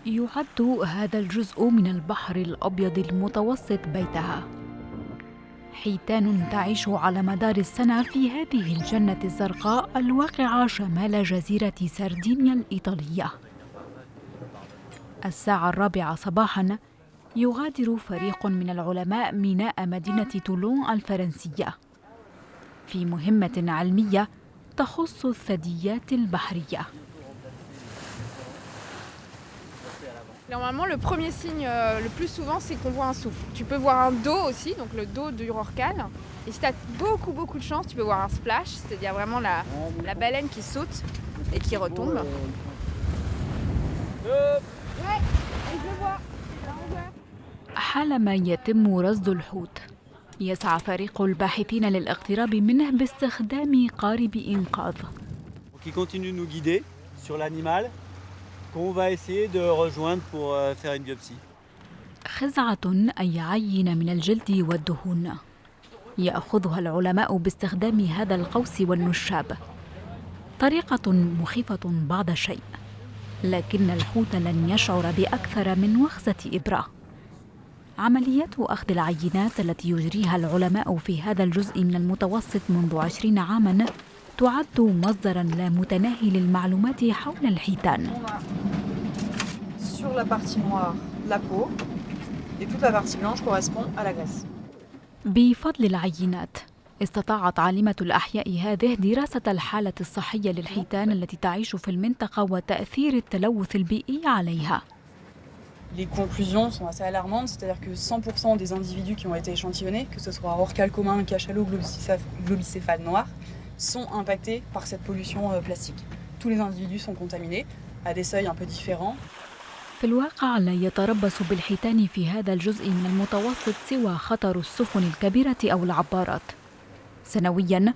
يعد هذا الجزء من البحر الأبيض المتوسط بيتها. حيتان تعيش على مدار السنة في هذه الجنة الزرقاء الواقعة شمال جزيرة سردينيا الإيطالية. الساعة 4 صباحاً يغادر فريق من العلماء ميناء مدينة تولون الفرنسية في مهمة علمية تخص الثدييات البحرية. Normalement, le premier signe le plus souvent, c'est qu'on voit un souffle. Tu peux voir un dos aussi, donc le dos du rorqual. Et si tu as beaucoup de chance, tu peux voir un splash, c'est-à-dire vraiment la baleine qui saute et qui retombe. Ouais, je le vois. حالما يتم رصد الحوت، يسعى فريق الباحثين للاقتراب منه باستخدام قارب إنقاذ. Qui continue de nous guider sur l'animal qu'on va essayer de rejoindre pour faire une biopsie. خزعة أي عينة من الجلد والدهون يأخذها العلماء باستخدام هذا القوس والنشاب. طريقة مخيفة بعض الشيء، لكن الحوت لن يشعر بأكثر من وخزة إبرة. عمليات أخذ العينات التي يجريها العلماء في هذا الجزء من المتوسط منذ 20 عاماً تعد مصدراً لا متناهي للمعلومات حول الحيتان. Sur la partie noire, la peau, et toute la partie blanche correspond à la graisse. بفضل العينات استطاعت عالمة الأحياء هذه دراسة الحالة الصحية للحيتان التي تعيش في المنطقة وتأثير التلوث البيئي عليها. Les conclusions sont assez alarmantes, c'est-à-dire que 100% des individus qui ont été échantillonnés, que ce soit rorqual commun, cachalot, globicéphale noir, sont impactés par cette pollution plastique. Tous les individus sont contaminés à des seuils un peu différents. في الواقع لا يتربص بالحيتان في هذا الجزء من المتوسط سوى خطر السفن الكبيرة أو العبارات. سنوياً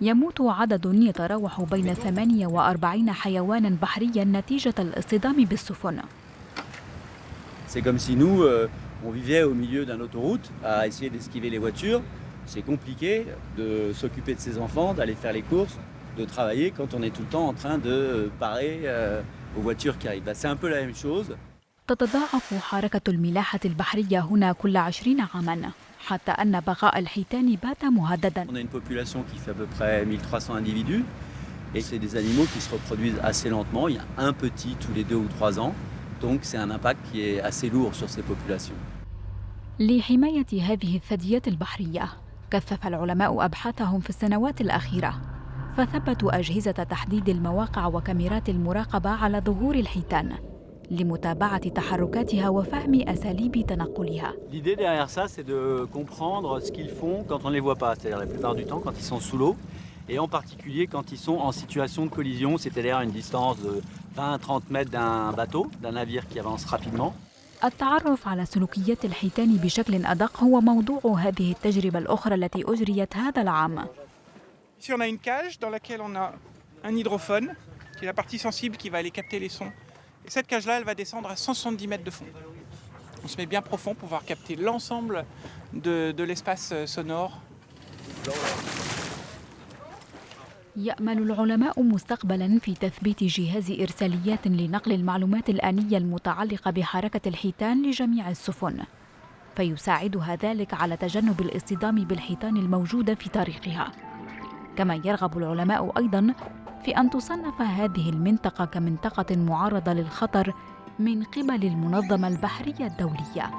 يموت عدد يتراوح بين 48 حيوانا بحريا نتيجة الاصطدام بالسفن. C'est comme si nous, on vivait au milieu d'une autoroute à essayer d'esquiver les voitures. C'est compliqué de s'occuper de ses enfants, d'aller faire les courses, de travailler quand on est tout le temps en train de parer aux voitures qui arrivent. C'est un peu la même chose. تتضاعف حركة الملاحة البحرية هنا كل 20 عاماً، حتى أن بقاء الحيتان بات مهدداً. On a une population qui fait à peu près 1300 individus et c'est des animaux qui se reproduisent assez lentement. Il y a un petit tous les 2 ou 3 ans. Donc c'est un impact qui est assez lourd sur ces populations. لحماية هذه الثدييات البحرية كثف العلماء أبحاثهم في السنوات الأخيرة، فثبتوا أجهزة تحديد المواقع وكاميرات المراقبة على ظهور الحيتان لمتابعة تحركاتها وفهم أساليب تنقلها. L'idée derrière ça, c'est de comprendre ce qu'ils font quand on ne les voit pas, c'est-à-dire la plupart du temps quand ils sont sous l'eau, et en particulier quand ils sont en situation de collision, c'est-à-dire à une distance de 20-30 mètres d'un bateau, d'un navire qui avance rapidement. التعرف على سلوكيات الحيتان بشكل أدق هو موضوع هذه التجربة الأخرى التي أجريت هذا العام. Ici, on a une cage dans laquelle on a un hydrophone, qui est la partie sensible qui va aller capter les sons. Et cette cage-là, elle va descendre à 170 mètres de fond. On se met bien profond pour pouvoir capter l'ensemble de l'espace sonore. يأمل العلماء مستقبلاً في تثبيت جهاز إرساليات لنقل المعلومات الآنية المتعلقة بحركة الحيتان لجميع السفن، فيساعدها ذلك على تجنب الاصطدام بالحيتان الموجودة في طريقها. كما يرغب العلماء أيضاً في أن تصنف هذه المنطقة كمنطقة معرضة للخطر من قبل المنظمة البحرية الدولية.